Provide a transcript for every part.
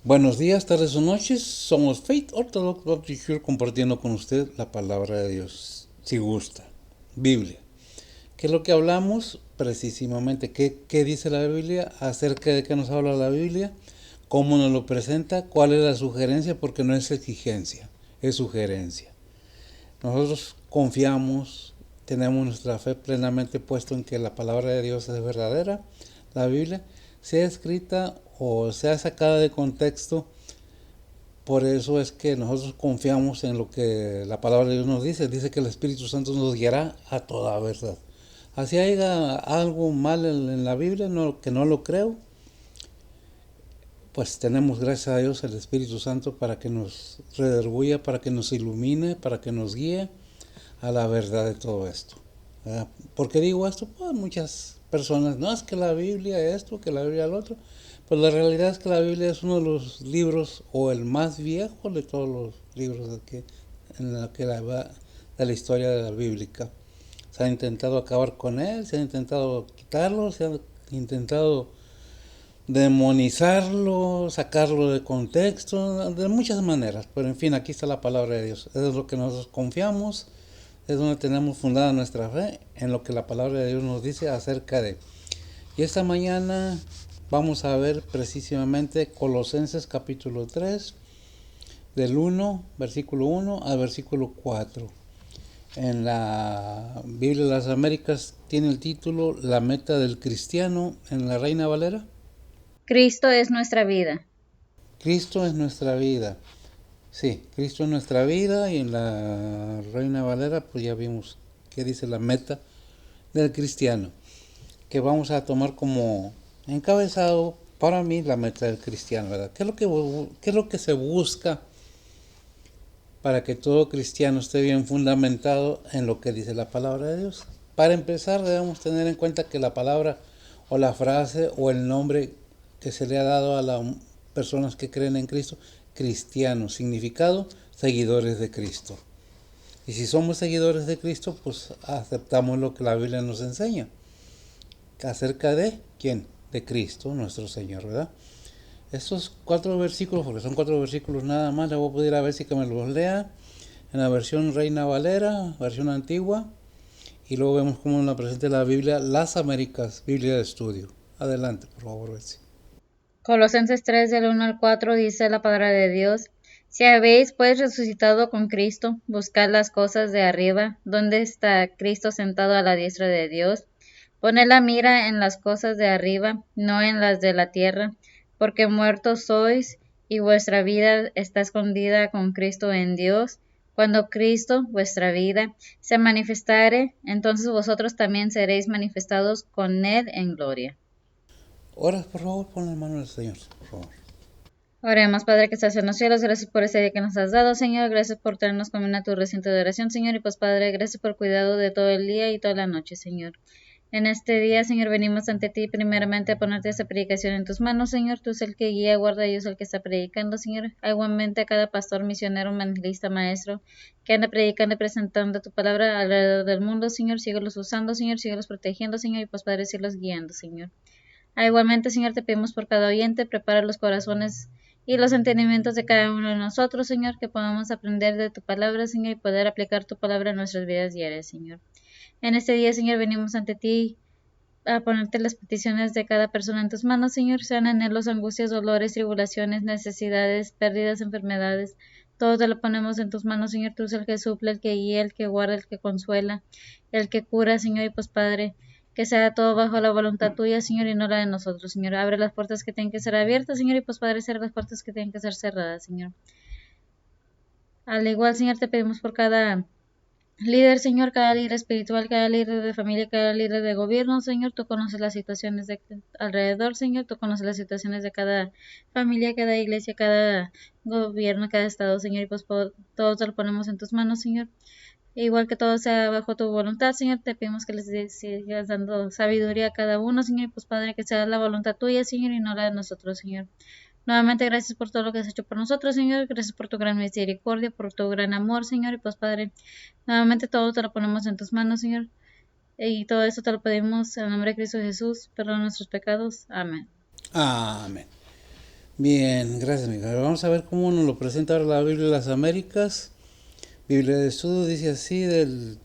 Buenos días, tardes o noches. Somos Faith Orthodox Baptist Church compartiendo con usted la palabra de Dios, si gusta. Biblia. ¿Qué es lo que hablamos? Precisamente, ¿qué dice la Biblia? Acerca de qué nos habla la Biblia, cómo nos lo presenta, cuál es la sugerencia, porque no es exigencia, es sugerencia. Nosotros confiamos, tenemos nuestra fe plenamente puesto en que la palabra de Dios es verdadera, la Biblia, sea escrita o sea sacada de contexto. Por eso es que nosotros confiamos en lo que la palabra de Dios nos dice. Dice que el Espíritu Santo nos guiará a toda verdad. Así haya algo mal en la Biblia, que no lo creo, pues tenemos, gracias a Dios, el Espíritu Santo para que nos redarguya, para que nos ilumine, para que nos guíe a la verdad de todo esto. ¿Por qué digo esto? Pues muchas personas, no es que la Biblia es esto, que la Biblia es lo otro. Pues la realidad es que la Biblia es uno de los libros, o el más viejo de todos los libros de la historia de la bíblica. Se ha intentado acabar con él, se ha intentado quitarlo, se ha intentado demonizarlo, sacarlo de contexto, de muchas maneras. Pero en fin, aquí está la palabra de Dios. Eso es lo que nosotros confiamos, es donde tenemos fundada nuestra fe, en lo que la palabra de Dios nos dice acerca de. Y esta mañana vamos a ver precisamente Colosenses capítulo 3, del 1, versículo 1 al versículo 4. En la Biblia de las Américas tiene el título La meta del cristiano, en la Reina Valera. Cristo es nuestra vida. Cristo es nuestra vida. Sí, Cristo es nuestra vida, y en la Reina Valera pues ya vimos qué dice la meta del cristiano, que vamos a tomar como encabezado para mí la meta del cristiano, ¿verdad? ¿Qué es lo que se busca para que todo cristiano esté bien fundamentado en lo que dice la palabra de Dios? Para empezar, debemos tener en cuenta que la palabra o la frase o el nombre que se le ha dado a las personas que creen en Cristo, cristianos, significado, seguidores de Cristo. Y si somos seguidores de Cristo, pues aceptamos lo que la Biblia nos enseña. ¿Acerca de quién? De Cristo, nuestro Señor, ¿verdad? Estos 4 versículos, porque son 4 versículos nada más, le voy a pedir a ver si que me los lea en la versión Reina Valera, versión antigua, y luego vemos cómo nos la presenta la Biblia, Las Américas, Biblia de Estudio. Adelante, por favor, Betsy. Colosenses 3 del 1 al 4 dice la palabra de Dios. Si habéis pues resucitado con Cristo, buscad las cosas de arriba, donde está Cristo sentado a la diestra de Dios. Poned la mira en las cosas de arriba, no en las de la tierra, porque muertos sois y vuestra vida está escondida con Cristo en Dios. Cuando Cristo, vuestra vida, se manifestare, entonces vosotros también seréis manifestados con Él en gloria. Oras, por favor, pon la mano del Señor, por favor. Oremos, Padre que estás en los cielos, gracias por ese día que nos has dado, Señor, gracias por traernos como a tu recinto de oración, Señor, y pues Padre, gracias por cuidado de todo el día y toda la noche, Señor. En este día, Señor, venimos ante ti primeramente a ponerte esta predicación en tus manos, Señor, tú es el que guía, guarda y yo soy el que está predicando, Señor. Igualmente a cada pastor, misionero, evangelista, maestro, que anda predicando y presentando tu palabra alrededor del mundo, Señor, síguelos usando, Señor, síguelos protegiendo, Señor, y pues Padre, síguelos guiando, Señor. Igualmente, Señor, te pedimos por cada oyente, prepara los corazones y los entendimientos de cada uno de nosotros, Señor, que podamos aprender de tu palabra, Señor, y poder aplicar tu palabra en nuestras vidas diarias, Señor. En este día, Señor, venimos ante ti a ponerte las peticiones de cada persona en tus manos, Señor, sean anhelos, angustias, dolores, tribulaciones, necesidades, pérdidas, enfermedades. Todo te lo ponemos en tus manos, Señor. Tú eres el que suple, el que guía, el que guarda, el que consuela, el que cura, Señor. Y pues, Padre, que sea todo bajo la voluntad tuya, Señor, y no la de nosotros, Señor. Abre las puertas que tienen que ser abiertas, Señor, y pues, Padre, cierra las puertas que tienen que ser cerradas, Señor. Al igual, Señor, te pedimos por cada líder, Señor, cada líder espiritual, cada líder de familia, cada líder de gobierno, Señor, tú conoces las situaciones de alrededor, Señor, tú conoces las situaciones de cada familia, cada iglesia, cada gobierno, cada estado, Señor, y pues todos te lo ponemos en tus manos, Señor. Igual que todo sea bajo tu voluntad, Señor, te pedimos que les sigas dando sabiduría a cada uno, Señor, y pues Padre, que sea la voluntad tuya, Señor, y no la de nosotros, Señor. Nuevamente, gracias por todo lo que has hecho por nosotros, Señor. Gracias por tu gran misericordia, por tu gran amor, Señor. Y pues, Padre, nuevamente todo te lo ponemos en tus manos, Señor. Y todo eso te lo pedimos en el nombre de Cristo Jesús. Perdona nuestros pecados. Amén. Amén. Bien, gracias, mija. Vamos a ver cómo nos lo presenta ahora la Biblia de las Américas. Biblia de Estudio dice así del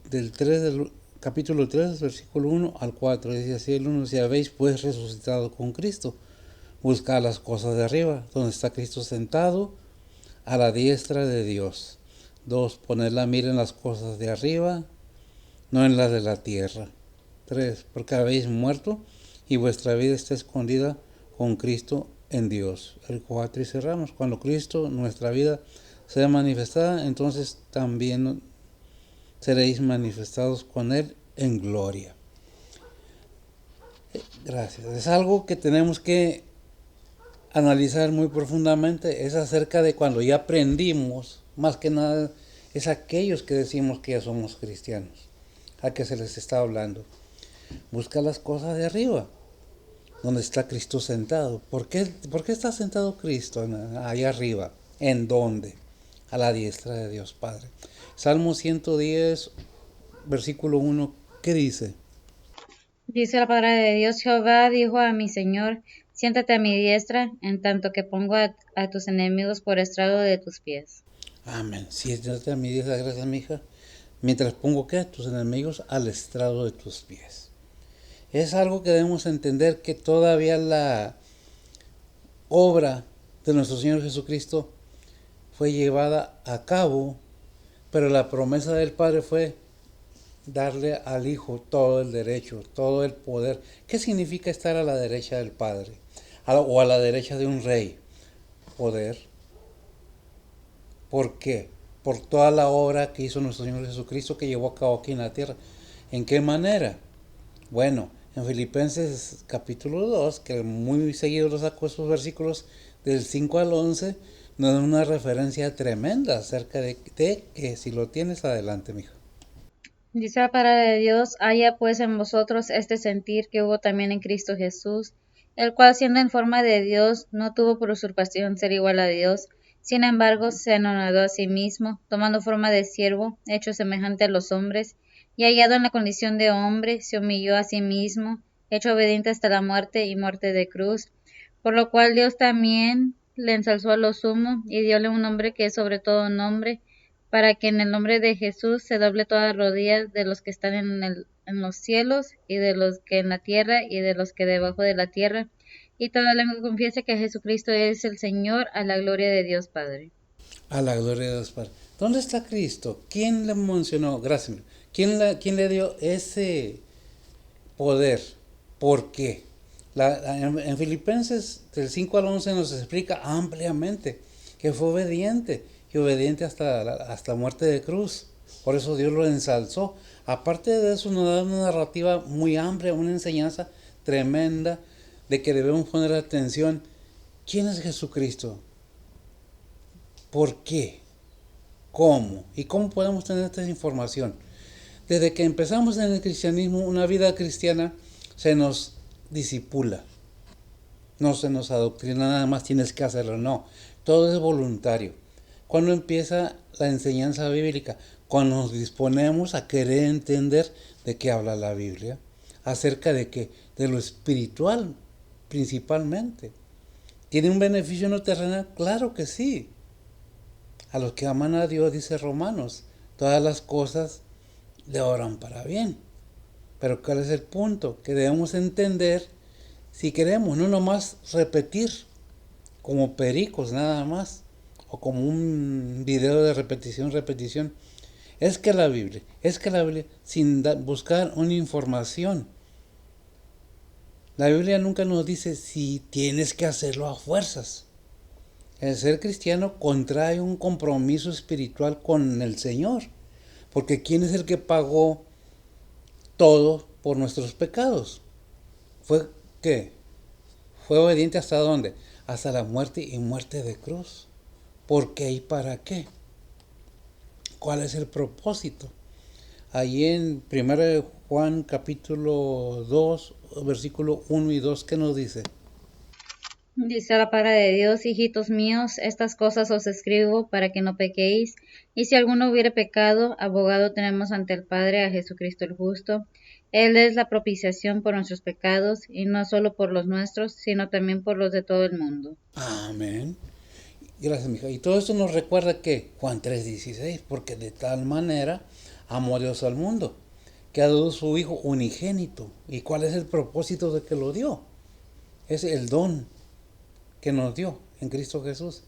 capítulo 3, versículo 1 al 4. Dice así el 1, si habéis pues resucitado con Cristo, buscad las cosas de arriba, donde está Cristo sentado a la diestra de Dios. 2, poned la mira en las cosas de arriba, no en las de la tierra. 3, porque habéis muerto y vuestra vida está escondida con Cristo en Dios. El 4 y cerramos. Cuando Cristo, nuestra vida, sea manifestada, entonces también seréis manifestados con Él en gloria. Gracias. Es algo que tenemos que analizar muy profundamente. Es acerca de cuando ya aprendimos, más que nada, es aquellos que decimos que ya somos cristianos, a que se les está hablando. Busca las cosas de arriba, donde está Cristo sentado. ¿Por qué está sentado Cristo allá arriba? ¿En dónde? A la diestra de Dios Padre. Salmo 110, versículo 1, ¿qué dice? Dice la palabra de Dios, Jehová dijo a mi Señor, siéntate a mi diestra, en tanto que pongo a tus enemigos por estrado de tus pies. Amén. Siéntate a mi diestra, gracias, mi hija. Mientras pongo, ¿qué? Tus enemigos al estrado de tus pies. Es algo que debemos entender, que todavía la obra de nuestro Señor Jesucristo fue llevada a cabo, pero la promesa del Padre fue darle al Hijo todo el derecho, todo el poder. ¿Qué significa estar a la derecha del Padre? O a la derecha de un rey. Poder. ¿Por qué? Por toda la obra que hizo nuestro Señor Jesucristo, que llevó a cabo aquí en la tierra. ¿En qué manera? Bueno, en Filipenses capítulo 2, que muy seguido lo saco esos versículos del 5 al 11, nos da una referencia tremenda acerca de que si lo tienes adelante, mija. Dice la palabra de Dios, haya pues en vosotros este sentir que hubo también en Cristo Jesús, el cual siendo en forma de Dios, no tuvo por usurpación ser igual a Dios, sin embargo se anonadó a sí mismo, tomando forma de siervo, hecho semejante a los hombres, y hallado en la condición de hombre, se humilló a sí mismo, hecho obediente hasta la muerte y muerte de cruz, por lo cual Dios también le ensalzó a lo sumo, y dióle un nombre que es sobre todo nombre, para que en el nombre de Jesús se doble toda rodilla de los que están en los cielos y de los que en la tierra y de los que debajo de la tierra, y toda lengua confiese que Jesucristo es el Señor, a la gloria de Dios Padre. A la gloria de Dios Padre. ¿Dónde está Cristo? ¿Quién le mencionó? Gracias. ¿Quién le dio ese poder? ¿Por qué? En Filipenses del 5 al 11 nos explica ampliamente que fue obediente y obediente hasta la muerte de cruz. Por eso Dios lo ensalzó. Aparte de eso nos da una narrativa muy amplia, una enseñanza tremenda de que debemos poner atención. ¿Quién es Jesucristo? ¿Por qué? ¿Cómo? ¿Y cómo podemos tener esta información? Desde que empezamos en el cristianismo, una vida cristiana, se nos disipula. No se nos adoctrina, nada más tienes que hacerlo, no. Todo es voluntario. ¿Cuándo empieza la enseñanza bíblica? Cuando nos disponemos a querer entender de qué habla la Biblia. ¿Acerca de qué? De lo espiritual, principalmente. ¿Tiene un beneficio no terrenal? Claro que sí. A los que aman a Dios, dice Romanos, todas las cosas le obran para bien. Pero ¿cuál es el punto? Que debemos entender, si queremos, no nomás repetir como pericos nada más, o como un video de repetición, es que la Biblia, sin buscar una información. La Biblia nunca nos dice si tienes que hacerlo a fuerzas. El ser cristiano contrae un compromiso espiritual con el Señor, porque ¿quién es el que pagó todo por nuestros pecados? ¿Fue qué? ¿Fue obediente hasta dónde? Hasta la muerte y muerte de cruz. ¿Por qué y para qué? ¿Cuál es el propósito? Allí en 1 Juan capítulo 2, versículo 1 y 2, ¿qué nos dice? Dice la palabra de Dios, hijitos míos, estas cosas os escribo para que no pequéis, y si alguno hubiere pecado, abogado tenemos ante el Padre a Jesucristo el justo, Él es la propiciación por nuestros pecados, y no solo por los nuestros, sino también por los de todo el mundo. Amén. Gracias, mija. Y todo esto nos recuerda que Juan 3:16, porque de tal manera amó Dios al mundo, que ha dado su Hijo unigénito. ¿Y cuál es el propósito de que lo dio? Es el don que nos dio en Cristo Jesús.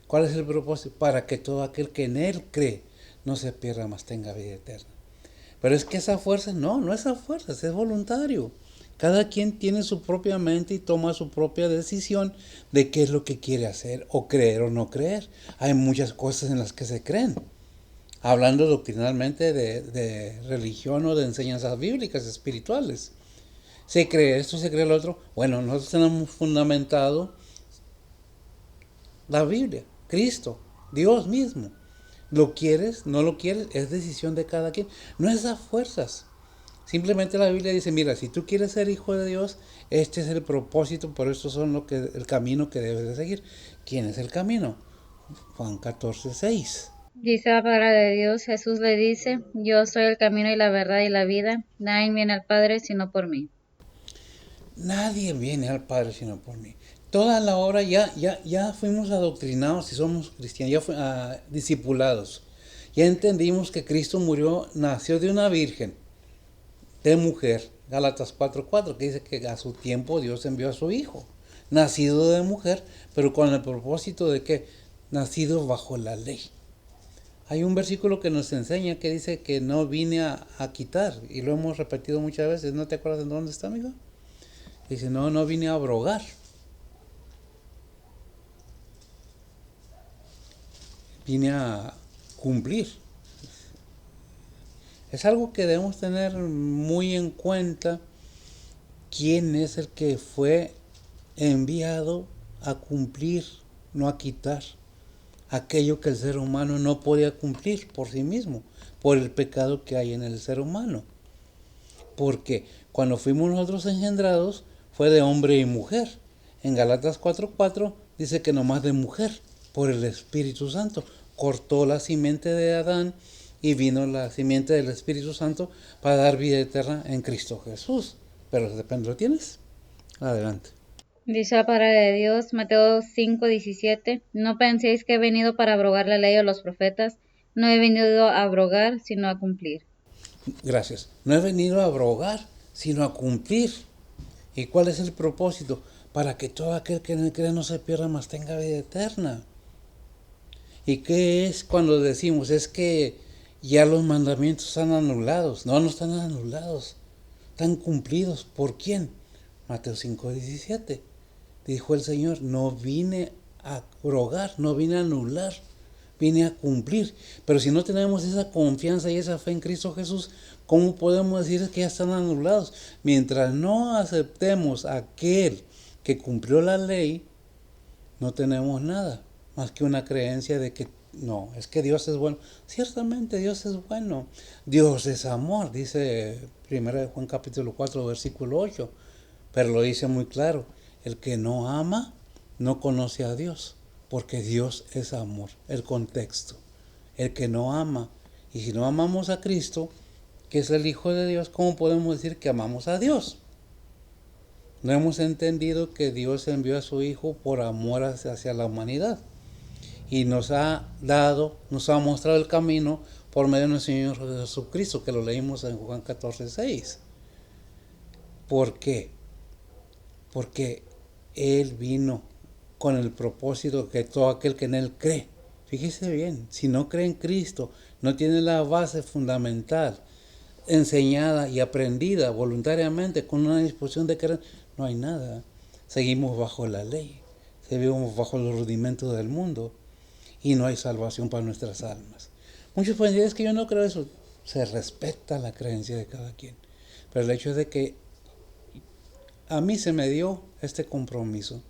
¿Cuál es el propósito? Para que todo aquel que en Él cree no se pierda, mas tenga vida eterna. Pero es que esa fuerza, no es a fuerzas, es voluntario. Cada quien tiene su propia mente y toma su propia decisión de qué es lo que quiere hacer, o creer o no creer. Hay muchas cosas en las que se creen. Hablando doctrinalmente de religión o de enseñanzas bíblicas, espirituales. Se cree esto, se cree lo otro. Bueno, nosotros tenemos fundamentado la Biblia, Cristo, Dios mismo. ¿Lo quieres? ¿No lo quieres? Es decisión de cada quien. No es a fuerzas. Simplemente la Biblia dice, mira, si tú quieres ser hijo de Dios, este es el propósito, por eso son el camino que debes de seguir. ¿Quién es el camino? Juan 14:6. Dice la palabra de Dios, Jesús le dice, yo soy el camino y la verdad y la vida, nadie viene al Padre sino por mí. Nadie viene al Padre sino por mí. Toda la obra ya fuimos adoctrinados y somos cristianos, discipulados. Ya entendimos que Cristo murió, nació de una virgen, de mujer. Gálatas 4:4, que dice que a su tiempo Dios envió a su Hijo, nacido de mujer, pero con el propósito de que nacido bajo la ley. Hay un versículo que nos enseña que dice que no vine a quitar, y lo hemos repetido muchas veces. ¿No te acuerdas de dónde está, amigo? Dice, no vine a abrogar, vine a cumplir. Es algo que debemos tener muy en cuenta, quién es el que fue enviado a cumplir, no a quitar aquello que el ser humano no podía cumplir por sí mismo, por el pecado que hay en el ser humano. Porque cuando fuimos nosotros engendrados, fue de hombre y mujer. En Galatas 4:4 dice que nomás de mujer, por el Espíritu Santo. Cortó la simiente de Adán y vino la simiente del Espíritu Santo para dar vida eterna en Cristo Jesús. Pero depende, ¿lo tienes? Adelante. Dice la palabra de Dios, Mateo 5:17, no penséis que he venido para abrogar la ley o los profetas, no he venido a abrogar, sino a cumplir. Gracias. No he venido a abrogar, sino a cumplir. ¿Y cuál es el propósito? Para que todo aquel que en él cree no se pierda, mas tenga vida eterna. ¿Y qué es cuando decimos? Es que ya los mandamientos están anulados. No están anulados. Están cumplidos. ¿Por quién? Mateo 5:17. Dijo el Señor, no vine a abrogar, no vine a anular, vine a cumplir. Pero si no tenemos esa confianza y esa fe en Cristo Jesús, ¿cómo podemos decir que ya están anulados? Mientras no aceptemos a aquel que cumplió la ley, no tenemos nada más que una creencia de que no, es que Dios es bueno. Ciertamente Dios es bueno. Dios es amor, dice 1 Juan capítulo 4, versículo 8. Pero lo dice muy claro, el que no ama no conoce a Dios, porque Dios es amor, el contexto. El que no ama, y si no amamos a Cristo, que es el Hijo de Dios, ¿cómo podemos decir que amamos a Dios? No hemos entendido que Dios envió a su Hijo por amor hacia la humanidad. Y nos ha mostrado el camino por medio de nuestro Señor Jesucristo, que lo leímos en Juan 14:6. ¿Por qué? Porque Él vino con el propósito que todo aquel que en Él cree. Fíjese bien, si no cree en Cristo, no tiene la base fundamental, enseñada y aprendida voluntariamente, con una disposición de creer, no hay nada. Seguimos bajo la ley, seguimos bajo los rudimentos del mundo y no hay salvación para nuestras almas. Muchos pueden decir, es que yo no creo eso. Se respeta la creencia de cada quien. Pero el hecho es de que a mí se me dio este compromiso.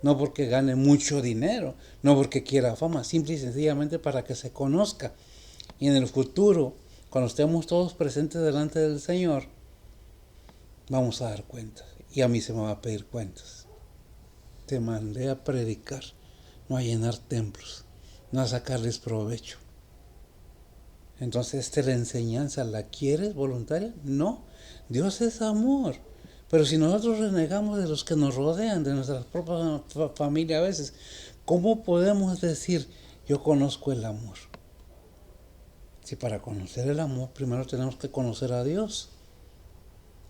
No porque gane mucho dinero, no porque quiera fama, simple y sencillamente para que se conozca. Y en el futuro, cuando estemos todos presentes delante del Señor, vamos a dar cuentas. Y a mí se me va a pedir cuentas. Te mandé a predicar, no a llenar templos, no a sacarles provecho. Entonces, la enseñanza, ¿la quieres voluntaria? No, Dios es amor. Pero si nosotros renegamos de los que nos rodean, de nuestra propia familia a veces, ¿cómo podemos decir, yo conozco el amor? Si para conocer el amor, primero tenemos que conocer a Dios,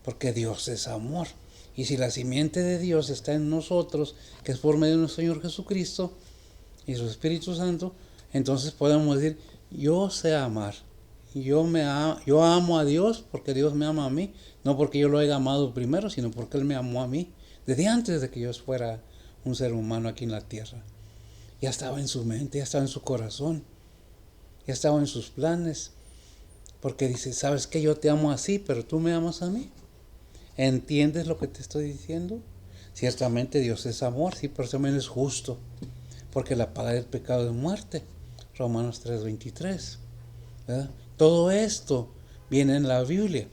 porque Dios es amor. Y si la simiente de Dios está en nosotros, que es por medio de nuestro Señor Jesucristo y su Espíritu Santo, entonces podemos decir, yo sé amar. Yo amo a Dios porque Dios me ama a mí, no porque yo lo haya amado primero, sino porque Él me amó a mí, desde antes de que yo fuera un ser humano aquí en la tierra. Ya estaba en su mente, ya estaba en su corazón, ya estaba en sus planes, porque dice, ¿sabes qué? Yo te amo así, pero tú me amas a mí. ¿Entiendes lo que te estoy diciendo? Ciertamente Dios es amor, sí, pero también es justo, porque la paga del pecado es muerte. Romanos 3:23. ¿Verdad? Todo esto viene en la Biblia.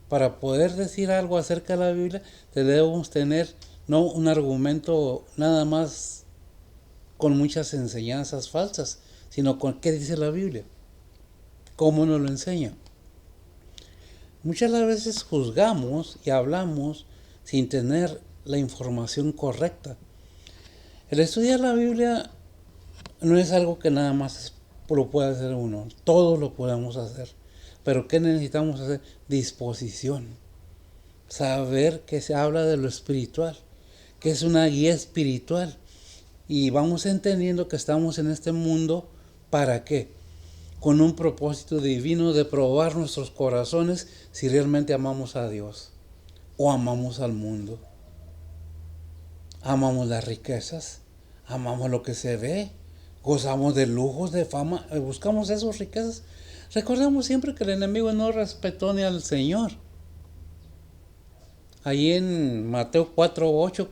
Para poder decir algo acerca de la Biblia, debemos tener no un argumento nada más con muchas enseñanzas falsas, sino con qué dice la Biblia, cómo nos lo enseña. Muchas veces juzgamos y hablamos sin tener la información correcta. El estudiar la Biblia no es algo que nada más lo puede hacer uno, todos lo podemos hacer. Pero ¿qué necesitamos hacer? Disposición. Saber que se habla de lo espiritual, que es una guía espiritual. Y vamos entendiendo que estamos en este mundo, ¿para qué? Con un propósito divino de probar nuestros corazones si realmente amamos a Dios o amamos al mundo. Amamos las riquezas, amamos lo que se ve, gozamos de lujos, de fama, buscamos esas riquezas. Recordemos siempre que el enemigo no respetó ni al Señor. Ahí en Mateo 4:8,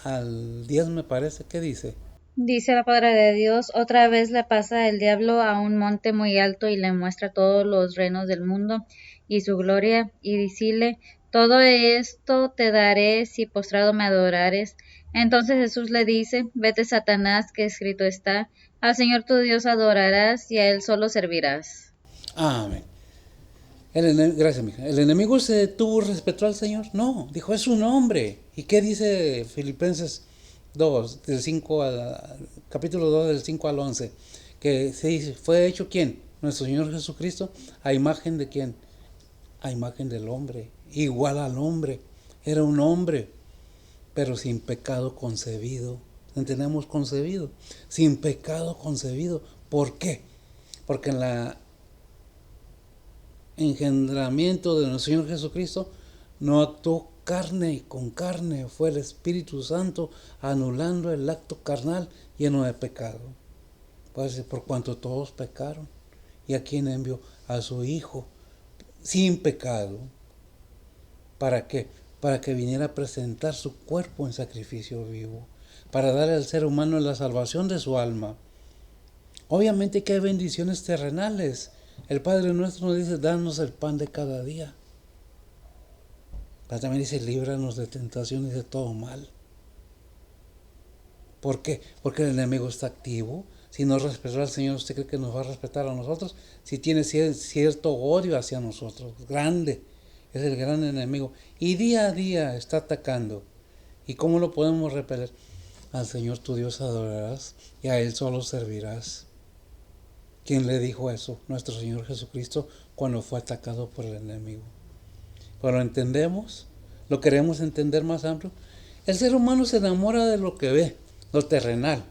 al 10 me parece, ¿qué dice? Dice la palabra de Dios, otra vez le pasa el diablo a un monte muy alto y le muestra todos los reinos del mundo y su gloria, y decirle, todo esto te daré si postrado me adorares. Entonces Jesús le dice, vete Satanás, que escrito está, al Señor tu Dios adorarás y a Él solo servirás. Amén. Gracias, mija. ¿El enemigo se detuvo, respetó al Señor? No, dijo, es un hombre. ¿Y qué dice Filipenses 2, capítulo 2, del 5 al 11? Que se dice, ¿fue hecho quién? Nuestro Señor Jesucristo. ¿A imagen de quién? A imagen del hombre, igual al hombre. Era un hombre, pero sin pecado concebido. ¿Entendemos concebido? Sin pecado concebido. ¿Por qué? Porque en la engendramiento de nuestro Señor Jesucristo no actuó carne con carne, fue el Espíritu Santo anulando el acto carnal lleno de pecado. Pues por cuanto todos pecaron, y a quien envió a su Hijo sin pecado. ¿Para qué? Para que viniera a presentar su cuerpo en sacrificio vivo, para darle al ser humano la salvación de su alma. Obviamente que hay bendiciones terrenales. El Padre nuestro nos dice, danos el pan de cada día. Pero también dice, líbranos de tentaciones y de todo mal. ¿Por qué? Porque el enemigo está activo. Si no respetó al Señor, ¿usted cree que nos va a respetar a nosotros? Si tiene cierto odio hacia nosotros, grande, es el gran enemigo. Y día a día está atacando. ¿Y cómo lo podemos repeler? Al Señor tu Dios adorarás y a Él solo servirás. ¿Quién le dijo eso? Nuestro Señor Jesucristo cuando fue atacado por el enemigo. Pero lo entendemos, lo queremos entender más amplio. El ser humano se enamora de lo que ve, lo terrenal.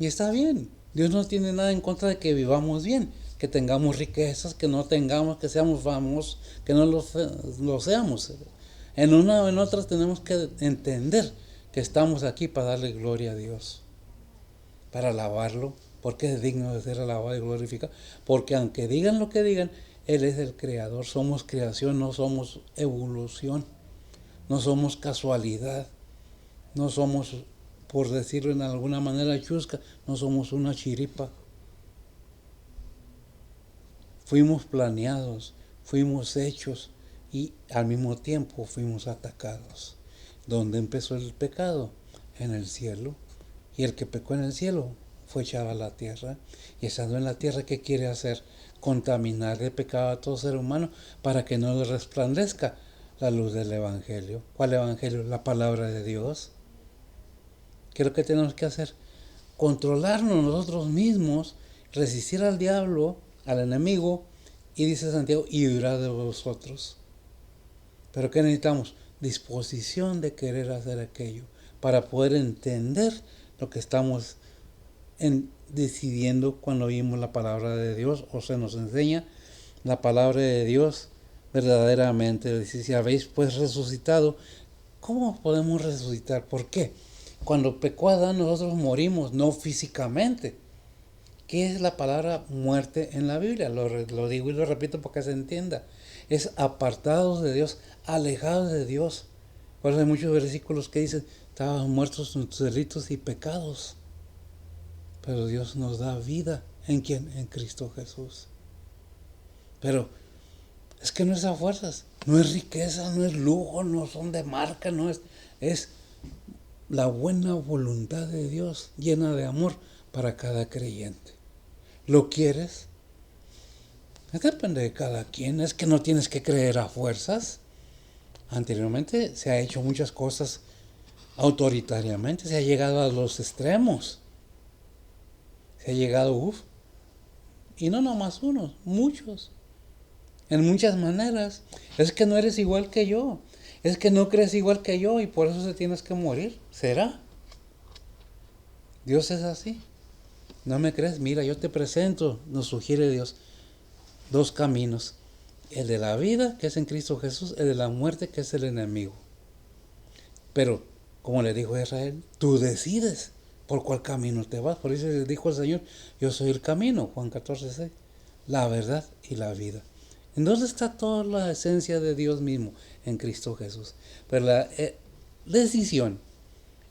Y está bien. Dios no tiene nada en contra de que vivamos bien, que tengamos riquezas, que no tengamos, que seamos famosos, que no lo seamos. En una o en otra tenemos que entender que estamos aquí para darle gloria a Dios, para alabarlo, porque es digno de ser alabado y glorificado. Porque aunque digan lo que digan, Él es el creador. Somos creación, no somos evolución, no somos casualidad, no somos, por decirlo en alguna manera chusca, no somos una chiripa. Fuimos planeados, fuimos hechos y al mismo tiempo fuimos atacados. ¿Dónde empezó el pecado? En el cielo. Y el que pecó en el cielo fue echado a la tierra. Y estando en la tierra, ¿qué quiere hacer? Contaminar de pecado a todo ser humano para que no le resplandezca la luz del Evangelio. ¿Cuál Evangelio? La palabra de Dios. ¿Qué es lo que tenemos que hacer? Controlarnos nosotros mismos, resistir al diablo, al enemigo, y dice Santiago, y huirá de vosotros. ¿Pero qué necesitamos? Disposición de querer hacer aquello, para poder entender lo que estamos decidiendo cuando oímos la palabra de Dios, o se nos enseña la palabra de Dios verdaderamente. Si habéis pues resucitado, ¿cómo podemos resucitar? ¿Por qué? Cuando pecó Adán, nosotros morimos, no físicamente. ¿Qué es la palabra muerte en la Biblia? Lo digo y lo repito para que se entienda. Es apartados de Dios, alejados de Dios. Por eso hay muchos versículos que dicen, estábamos muertos en tus delitos y pecados. Pero Dios nos da vida. ¿En quién? En Cristo Jesús. Pero es que no es a fuerzas, no es riqueza, no es lujo, no son de marca, es la buena voluntad de Dios llena de amor para cada creyente. ¿Lo quieres? Depende de cada quien. Es que no tienes que creer a fuerzas. Anteriormente se ha hecho muchas cosas autoritariamente, se ha llegado a los extremos. Se ha llegado, y no nomás unos, muchos. En muchas maneras. Es que no eres igual que yo. Es que no crees igual que yo y por eso te tienes que morir. ¿Será? Dios es así. ¿No me crees? Mira, yo te presento, nos sugiere Dios, dos caminos. El de la vida, que es en Cristo Jesús, el de la muerte, que es el enemigo. Pero, como le dijo a Israel, tú decides por cuál camino te vas. Por eso le dijo el Señor, yo soy el camino, Juan 14:6, la verdad y la vida. ¿En dónde está toda la esencia de Dios mismo? En Cristo Jesús. Pero la decisión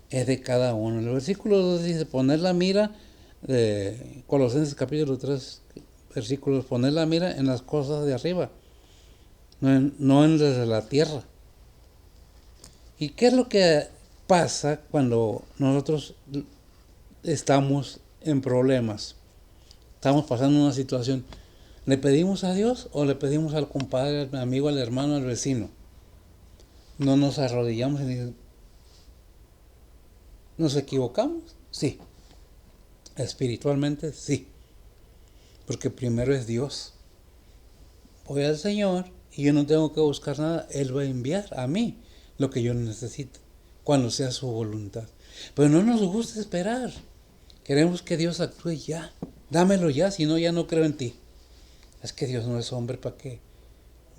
es de cada uno. En el versículo 2 dice, poner la mira, de Colosenses capítulo 3, versículos, poner la mira en las cosas de arriba, no en desde la tierra. ¿Y qué es lo que pasa cuando nosotros estamos en problemas? Estamos pasando una situación. ¿Le pedimos a Dios o le pedimos al compadre, al amigo, al hermano, al vecino? No nos arrodillamos y ¿nos equivocamos? Sí. Espiritualmente, sí. Porque primero es Dios. Voy al Señor y yo no tengo que buscar nada. Él va a enviar a mí lo que yo necesite, cuando sea su voluntad. Pero no nos gusta esperar. Queremos que Dios actúe ya. Dámelo ya, si no, ya no creo en ti. Es que Dios no es hombre para que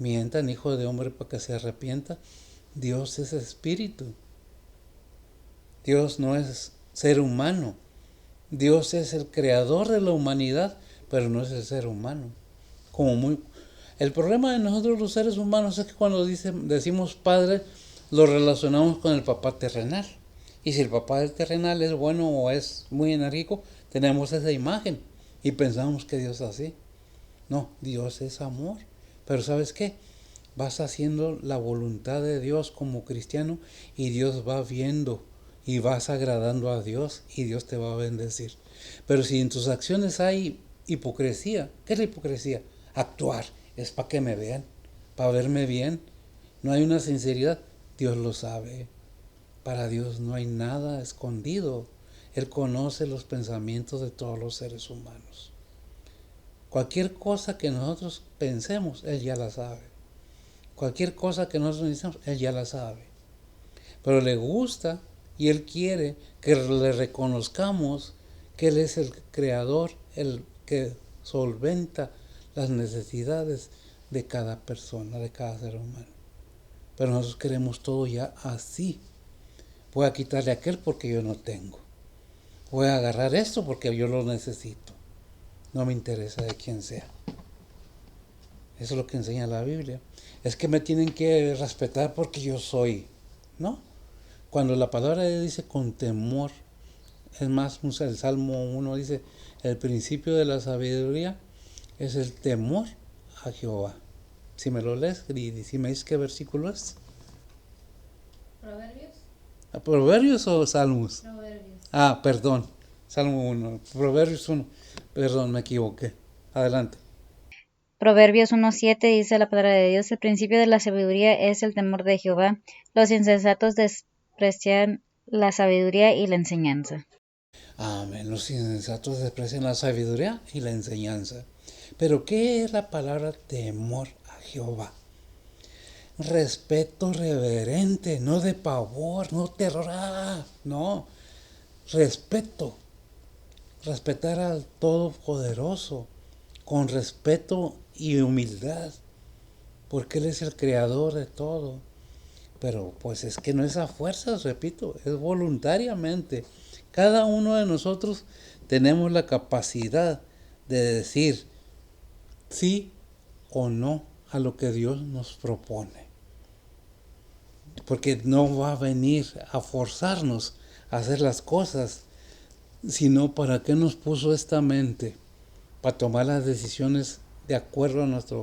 mienta, ni hijo de hombre para que se arrepienta. Dios es espíritu. Dios no es ser humano. Dios es el creador de la humanidad, pero no es el ser humano. El problema de nosotros los seres humanos es que cuando decimos padre, lo relacionamos con el papá terrenal. Y si el papá del terrenal es bueno o es muy enérgico, tenemos esa imagen y pensamos que Dios es así. No, Dios es amor. Pero ¿sabes qué? Vas haciendo la voluntad de Dios como cristiano y Dios va viendo y vas agradando a Dios y Dios te va a bendecir. Pero si en tus acciones hay hipocresía, ¿qué es la hipocresía? Actuar, es para que me vean, para verme bien. No hay una sinceridad, Dios lo sabe. Para Dios no hay nada escondido. Él conoce los pensamientos de todos los seres humanos. Cualquier cosa que nosotros pensemos, Él ya la sabe. Cualquier cosa que nosotros necesitamos, Él ya la sabe. Pero le gusta y Él quiere que le reconozcamos que Él es el creador, el que solventa las necesidades de cada persona, de cada ser humano. Pero nosotros queremos todo ya así. Voy a quitarle aquel porque yo no tengo. Voy a agarrar esto porque yo lo necesito. No me interesa de quién sea. Eso es lo que enseña la Biblia. Es que me tienen que respetar porque yo soy. ¿No? Cuando la palabra de Dios dice con temor, es más, el Salmo 1 dice, el principio de la sabiduría es el temor a Jehová. Si me lo lees y si me dices qué versículo es. ¿Proverbios? ¿Proverbios o Salmos? Proverbios. Perdón. Salmo 1, Proverbios 1. Perdón, me equivoqué. Adelante. Proverbios 1:7 dice la palabra de Dios: el principio de la sabiduría es el temor de Jehová. Los insensatos desprecian la sabiduría y la enseñanza. Amén. Los insensatos desprecian la sabiduría y la enseñanza. Pero ¿qué es la palabra temor a Jehová? Respeto reverente, no de pavor, no terror, no, respeto. Respetar al Todopoderoso con respeto y humildad, porque Él es el creador de todo. Pero pues es que no es a fuerzas, repito, es voluntariamente. Cada uno de nosotros tenemos la capacidad de decir sí o no a lo que Dios nos propone. Porque no va a venir a forzarnos a hacer las cosas, sino para qué nos puso esta mente, para tomar las decisiones de acuerdo a nuestra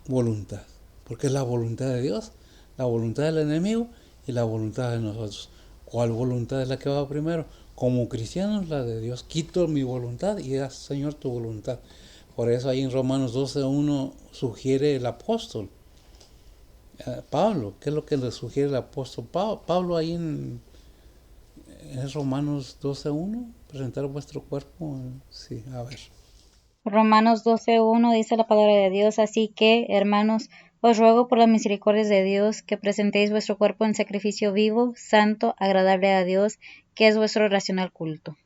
voluntad. Porque es la voluntad de Dios, la voluntad del enemigo y la voluntad de nosotros. ¿Cuál voluntad es la que va primero? Como cristianos, la de Dios. Quito mi voluntad y haz, Señor, tu voluntad. Por eso ahí en Romanos 12:1 sugiere el apóstol Pablo. ¿Qué es lo que le sugiere el apóstol Pablo ahí en Romanos 12:1? Presentar vuestro cuerpo. Sí, a ver. Romanos 12:1 dice la palabra de Dios: así que, hermanos, os ruego por las misericordias de Dios que presentéis vuestro cuerpo en sacrificio vivo, santo, agradable a Dios, que es vuestro racional culto.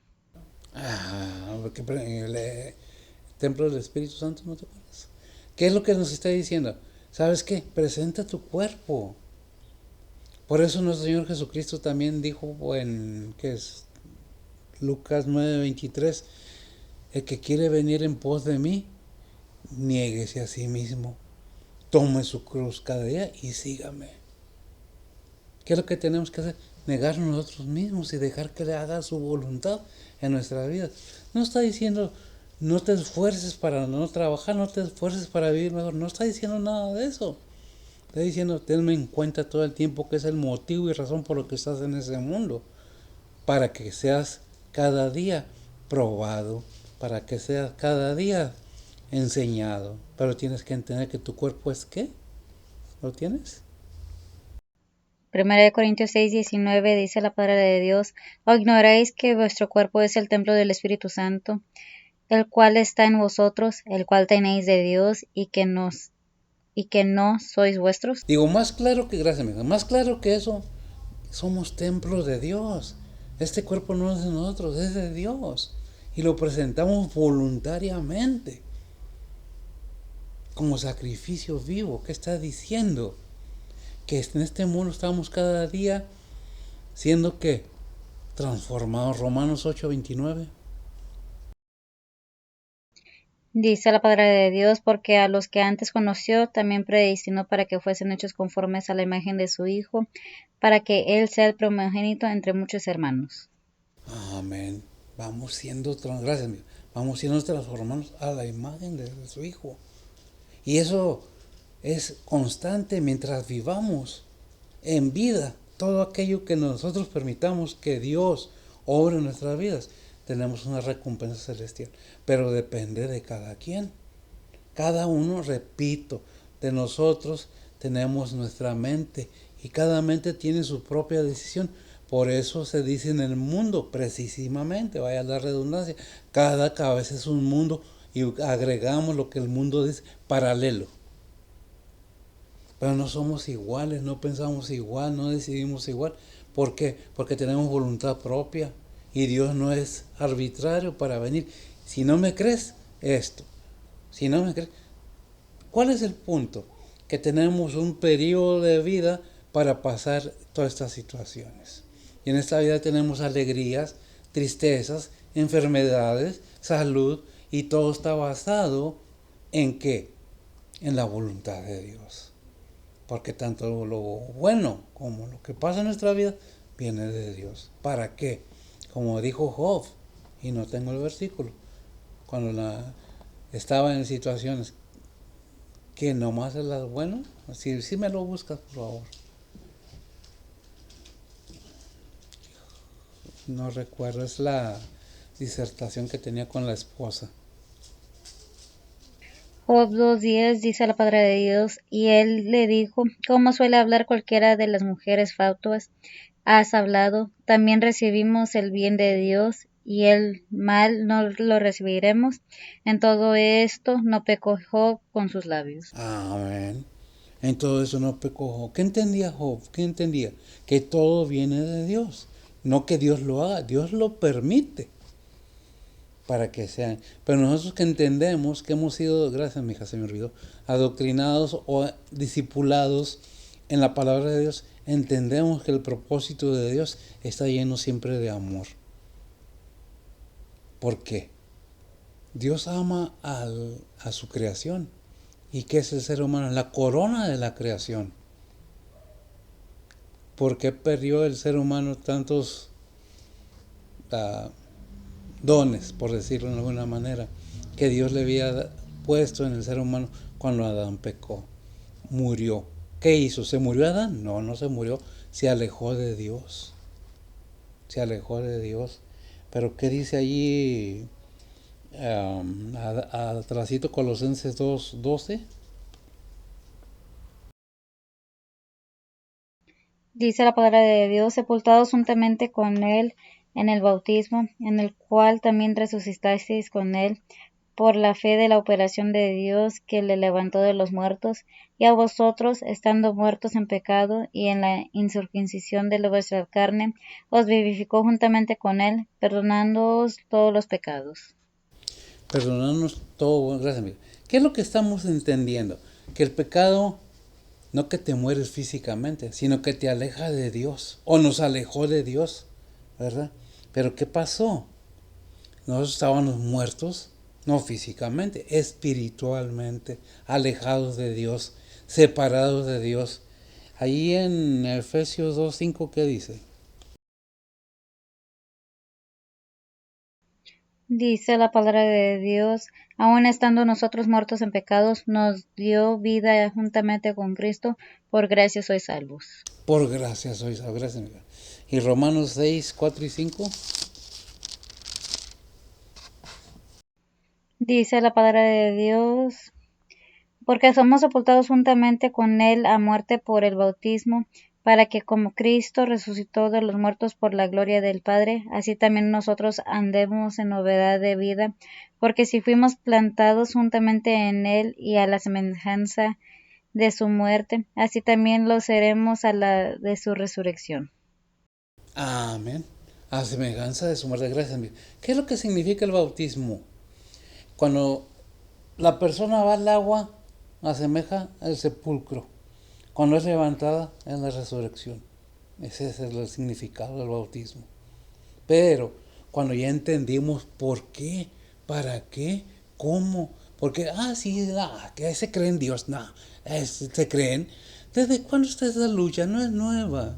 Porque el templo del Espíritu Santo, ¿no te acuerdas? ¿Qué es lo que nos está diciendo? ¿Sabes qué? Presenta tu cuerpo. Por eso nuestro Señor Jesucristo también dijo en ¿qué es? Lucas 9:23, el que quiere venir en pos de mí, niéguese a sí mismo, tome su cruz cada día y sígame. ¿Qué es lo que tenemos que hacer? Negarnos nosotros mismos y dejar que le haga su voluntad en nuestra vida. No está diciendo no te esfuerces para no trabajar, no te esfuerces para vivir mejor, no está diciendo nada de eso. Está diciendo, tenme en cuenta todo el tiempo que es el motivo y razón por lo que estás en ese mundo, para que seas cada día probado, para que seas cada día enseñado. Pero tienes que entender que tu cuerpo es ¿qué? ¿Lo tienes? 1 Corintios 6:19 dice la palabra de Dios: ¿o ignoráis que vuestro cuerpo es el templo del Espíritu Santo, el cual está en vosotros, el cual tenéis de Dios, y que no sois vuestros? Digo, más claro que, gracias amiga, más claro que eso, somos templos de Dios. Este cuerpo no es de nosotros, es de Dios. Y lo presentamos voluntariamente, como sacrificio vivo. ¿Qué está diciendo? Que en este mundo estamos cada día siendo que transformados. Romanos 8:29. Dice la palabra de Dios: porque a los que antes conoció, también predestinó para que fuesen hechos conformes a la imagen de su Hijo, para que Él sea el primogénito entre muchos hermanos. Amén. Vamos siendo, gracias amigo, vamos siendo transformados a la imagen de su Hijo. Y eso es constante mientras vivamos en vida. Todo aquello que nosotros permitamos que Dios obre en nuestras vidas, tenemos una recompensa celestial. Pero depende de cada quien. Cada uno, repito, de nosotros tenemos nuestra mente y cada mente tiene su propia decisión. Por eso se dice en el mundo, precisamente, vaya la redundancia, cada cabeza es un mundo y agregamos lo que el mundo dice, paralelo. Pero no somos iguales, no pensamos igual, no decidimos igual. ¿Por qué? Porque tenemos voluntad propia y Dios no es arbitrario para venir. Si no me crees, esto. Si no me crees, ¿cuál es el punto? Que tenemos un periodo de vida para pasar todas estas situaciones. Y en esta vida tenemos alegrías, tristezas, enfermedades, salud, y todo está basado en ¿qué? En la voluntad de Dios. Porque tanto lo bueno como lo que pasa en nuestra vida viene de Dios. ¿Para qué? Como dijo Job, y no tengo el versículo, cuando estaba en situaciones que nomás es las bueno, si me lo buscas por favor. No recuerdo, es la disertación que tenía con la esposa. Job 2:10 dice la palabra de Dios, y él le dijo, como suele hablar cualquiera de las mujeres fatuas, has hablado, también recibimos el bien de Dios, y el mal no lo recibiremos. En todo esto no pecó Job con sus labios. Amén. En todo eso no pecó Job. ¿Qué entendía Job? ¿Qué entendía? Que todo viene de Dios. No que Dios lo haga, Dios lo permite para que sean. Pero nosotros que entendemos que hemos sido, gracias mija, se me olvidó, adoctrinados o discipulados en la palabra de Dios, entendemos que el propósito de Dios está lleno siempre de amor. ¿Por qué? Dios ama a su creación. ¿Y qué es el ser humano? La corona de la creación. ¿Por qué perdió el ser humano tantos dones, por decirlo de alguna manera, que Dios le había puesto en el ser humano cuando Adán pecó? Murió. ¿Qué hizo? ¿Se murió Adán? No, no se murió. Se alejó de Dios. Se alejó de Dios. Pero ¿qué dice allí atrásito Colosenses 2:12? Dice la palabra de Dios, sepultados juntamente con él en el bautismo, en el cual también resucitasteis con él por la fe de la operación de Dios que le levantó de los muertos, y a vosotros, estando muertos en pecado y en la incircuncisión de vuestra carne, os vivificó juntamente con él, perdonándoos todos los pecados. Perdonarnos todo. Gracias, amigo. ¿Qué es lo que estamos entendiendo? Que el pecado no que te mueres físicamente, sino que te aleja de Dios, o nos alejó de Dios, ¿verdad? Pero ¿qué pasó? Nosotros estábamos muertos, no físicamente, espiritualmente, alejados de Dios, separados de Dios. Ahí en Efesios 2:5, ¿qué dice? Dice la palabra de Dios, aun estando nosotros muertos en pecados, nos dio vida juntamente con Cristo, por gracia sois salvos. Por gracia sois salvos. Gracias, amiga. Y Romanos 6:4 y 5. Dice la palabra de Dios, porque somos sepultados juntamente con él a muerte por el bautismo, para que como Cristo resucitó de los muertos por la gloria del Padre, así también nosotros andemos en novedad de vida, porque si fuimos plantados juntamente en él y a la semejanza de su muerte, así también lo seremos a la de su resurrección. Amén. A semejanza de su muerte. Gracias, amiga. ¿Qué es lo que significa el bautismo? Cuando la persona va al agua, asemeja al sepulcro. Cuando es levantada, es la resurrección. Ese es el significado del bautismo. Pero cuando ya entendimos por qué, para qué, cómo, porque, sí, que se cree en Dios, se creen. ¿Desde cuándo está esa lucha? No es nueva.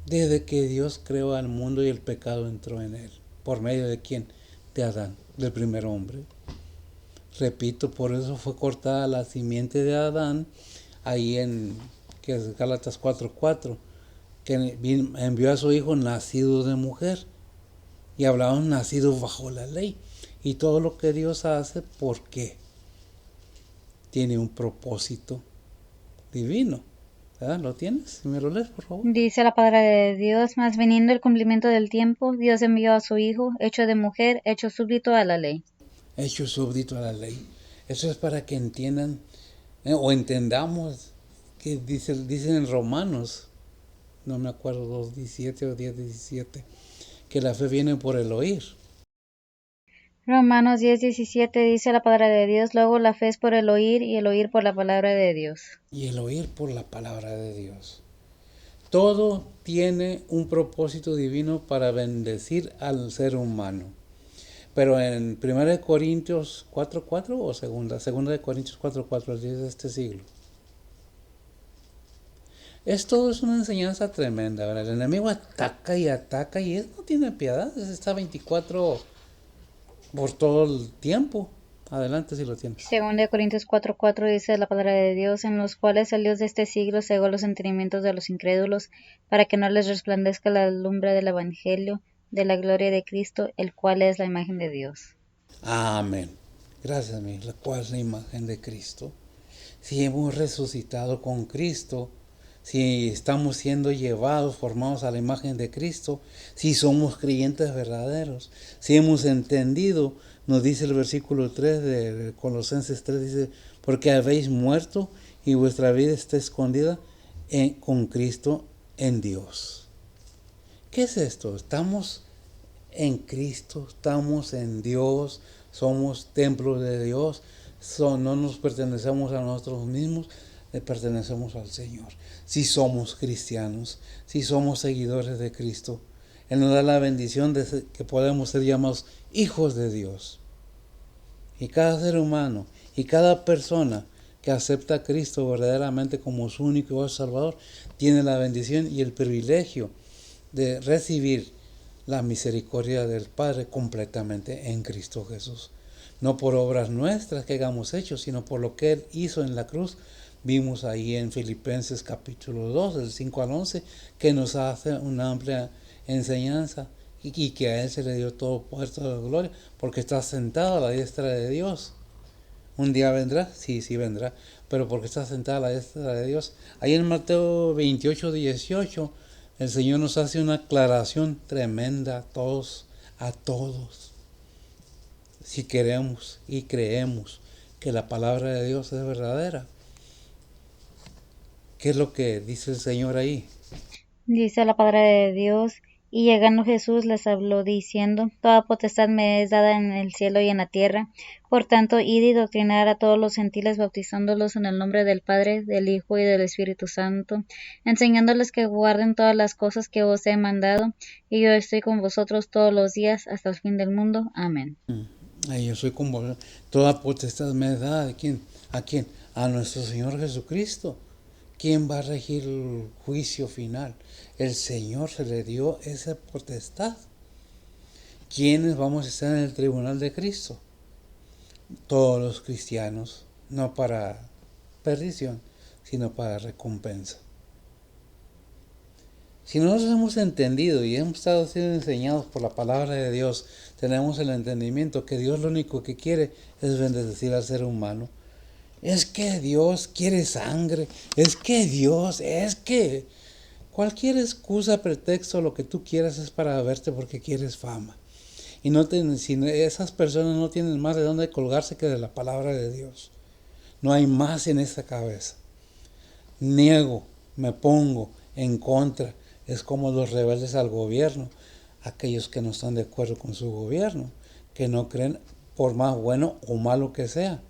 Desde que Dios creó al mundo y el pecado entró en él. ¿Por medio de quién? De Adán, del primer hombre. Repito, por eso fue cortada la simiente de Adán, ahí en que es Gálatas 4:4, que envió a su hijo nacido de mujer. Y hablaban nacido bajo la ley. Y todo lo que Dios hace, ¿por qué? Tiene un propósito divino. ¿Verdad? ¿Lo tienes? ¿Me lo lees, por favor? Dice la palabra de Dios, mas viniendo el cumplimiento del tiempo, Dios envió a su Hijo, hecho de mujer, hecho súbdito a la ley. Hecho súbdito a la ley. Eso es para que entiendan o entendamos que dicen en Romanos, no me acuerdo, 2:17 o 10:17, que la fe viene por el oír. Romanos 10:17 dice la palabra de Dios, luego la fe es por el oír y el oír por la palabra de Dios. Y el oír por la palabra de Dios. Todo tiene un propósito divino para bendecir al ser humano. Pero en 1 Corintios 4:4 o segunda de Corintios 4:4, el 10 de este siglo. Esto es una enseñanza tremenda, ¿verdad? El enemigo ataca y él no tiene piedad, está 24 por todo el tiempo. Adelante si lo tienes. Segunda de Corintios 4:4 dice la palabra de Dios, en los cuales el Dios de este siglo cegó los entendimientos de los incrédulos, para que no les resplandezca la lumbre del Evangelio de la gloria de Cristo, el cual es la imagen de Dios. Amén. Gracias, mi, la cual es la imagen de Cristo. Si hemos resucitado con Cristo, si estamos siendo llevados, formados a la imagen de Cristo, si somos creyentes verdaderos, si hemos entendido, nos dice el versículo 3 de Colosenses 3, dice, porque habéis muerto y vuestra vida está escondida con Cristo en Dios. ¿Qué es esto? Estamos en Cristo, estamos en Dios, somos templo de Dios, no nos pertenecemos a nosotros mismos, le pertenecemos al Señor. Si somos cristianos, si somos seguidores de Cristo, Él nos da la bendición de que podemos ser llamados hijos de Dios. Y cada ser humano y cada persona que acepta a Cristo verdaderamente como su único Salvador, tiene la bendición y el privilegio de recibir la misericordia del Padre completamente en Cristo Jesús. No por obras nuestras que hayamos hecho, sino por lo que Él hizo en la cruz. Vimos ahí en Filipenses capítulo 2, del 5 al 11, que nos hace una amplia enseñanza y que a Él se le dio todo poder, toda la gloria, porque está sentado a la diestra de Dios. ¿Un día vendrá? Sí, sí vendrá, pero porque está sentado a la diestra de Dios. Ahí en Mateo 28, 18, el Señor nos hace una aclaración tremenda a todos. Si queremos y creemos que la palabra de Dios es verdadera. ¿Qué es lo que dice el Señor ahí? Dice la palabra de Dios, y llegando Jesús les habló diciendo, toda potestad me es dada en el cielo y en la tierra. Por tanto, id y doctrinar a todos los gentiles, bautizándolos en el nombre del Padre, del Hijo y del Espíritu Santo, enseñándoles que guarden todas las cosas que os he mandado, y yo estoy con vosotros todos los días hasta el fin del mundo. Amén. Yo soy con vosotros. Toda potestad me es dada. ¿A quién? ¿A quién? A nuestro Señor Jesucristo. ¿Quién va a regir el juicio final? El Señor se le dio esa potestad. ¿Quiénes vamos a estar en el tribunal de Cristo? Todos los cristianos, no para perdición, sino para recompensa. Si nosotros hemos entendido y hemos estado siendo enseñados por la palabra de Dios, tenemos el entendimiento que Dios lo único que quiere es bendecir al ser humano. Es que Dios quiere sangre, es que cualquier excusa, pretexto, lo que tú quieras es para verte porque quieres fama. Y si esas personas no tienen más de dónde colgarse que de la palabra de Dios. No hay más en esta cabeza. Niego, me pongo en contra. Es como los rebeldes al gobierno, aquellos que no están de acuerdo con su gobierno, que no creen, por más bueno o malo que sea,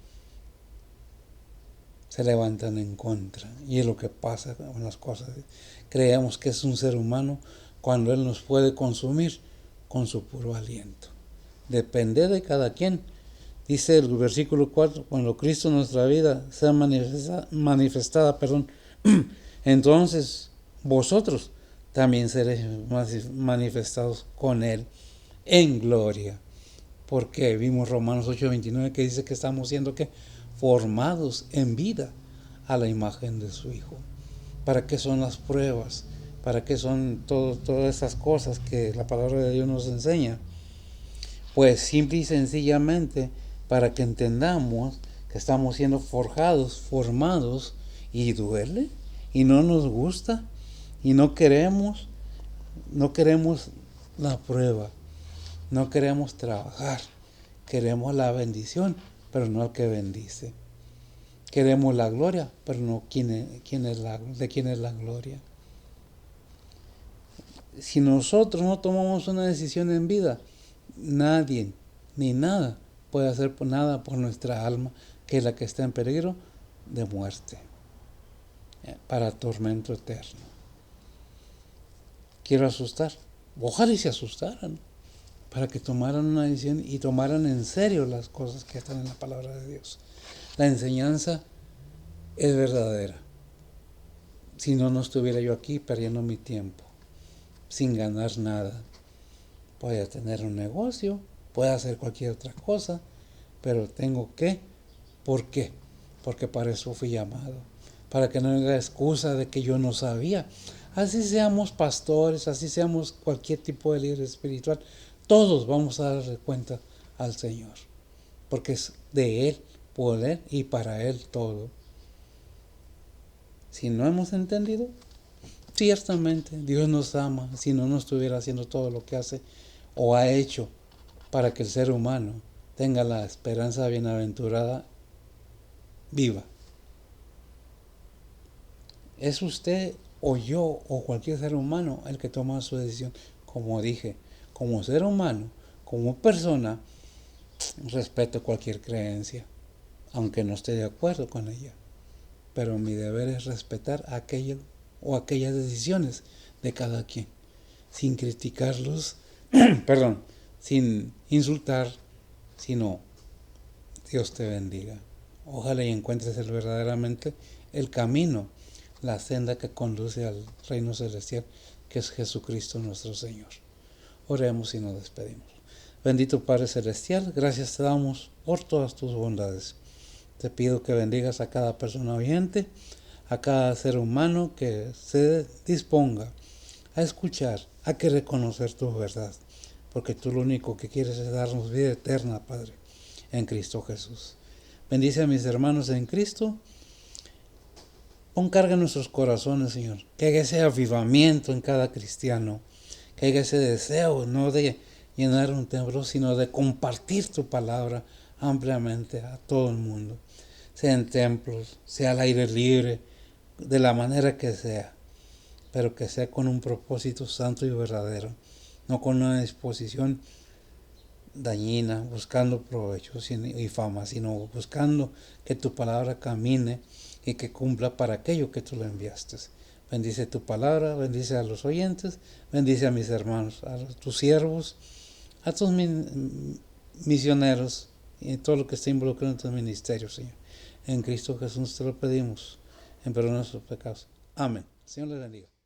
se levantan en contra. Y es lo que pasa con las cosas. Creemos que es un ser humano cuando Él nos puede consumir con su puro aliento. Depende de cada quien. Dice el versículo 4, cuando Cristo en nuestra vida sea manifestada, entonces vosotros también seréis manifestados con Él en gloria. Porque vimos Romanos 8:29 que dice que estamos siendo formados en vida a la imagen de su Hijo. ¿Para qué son las pruebas? ¿Para qué son todas esas cosas que la palabra de Dios nos enseña? Pues simple y sencillamente para que entendamos que estamos siendo forjados, formados, y duele, y no nos gusta, y no queremos la prueba, no queremos trabajar, queremos la bendición, pero no el que bendice. Queremos la gloria, pero no de quién es la gloria. Si nosotros no tomamos una decisión en vida, nadie ni nada puede hacer nada por nuestra alma, que es la que está en peligro de muerte, para tormento eterno. Quiero asustar. Ojalá y se asustaran, para que tomaran una decisión y tomaran en serio las cosas que están en la palabra de Dios. La enseñanza es verdadera. Si no, no estuviera yo aquí perdiendo mi tiempo, sin ganar nada. Puede tener un negocio, puede hacer cualquier otra cosa, pero ¿por qué? Porque para eso fui llamado. Para que no haya excusa de que yo no sabía. Así seamos pastores, así seamos cualquier tipo de líder espiritual, todos vamos a darle cuenta al Señor, porque es de Él, por Él y para Él todo. Si no hemos entendido, ciertamente Dios nos ama, si no estuviera haciendo todo lo que hace o ha hecho para que el ser humano tenga la esperanza bienaventurada viva. Es usted o yo o cualquier ser humano el que toma su decisión. Como dije, como ser humano, como persona, respeto cualquier creencia, aunque no esté de acuerdo con ella. Pero mi deber es respetar aquello o aquellas decisiones de cada quien, sin criticarlos, perdón, sin insultar, sino Dios te bendiga. Ojalá y encuentres verdaderamente el camino, la senda que conduce al reino celestial, que es Jesucristo nuestro Señor. Oremos y nos despedimos. Bendito Padre Celestial, gracias te damos por todas tus bondades. Te pido que bendigas a cada persona oyente, a cada ser humano que se disponga a escuchar, a que reconocer tu verdad, porque tú lo único que quieres es darnos vida eterna, Padre, en Cristo Jesús. Bendice a mis hermanos en Cristo. Pon carga en nuestros corazones, Señor. Que haya ese avivamiento en cada cristiano. Que haya ese deseo, no de llenar un templo, sino de compartir tu palabra ampliamente a todo el mundo. Sea en templos, sea al aire libre, de la manera que sea. Pero que sea con un propósito santo y verdadero. No con una disposición dañina, buscando provechos y fama, sino buscando que tu palabra camine y que cumpla para aquello que tú le enviaste. Bendice tu palabra, bendice a los oyentes, bendice a mis hermanos, a tus siervos, a tus misioneros y todo lo que esté involucrado en tus ministerios, Señor. En Cristo Jesús te lo pedimos, en perdón de nuestros pecados. Amén. Señor les bendiga.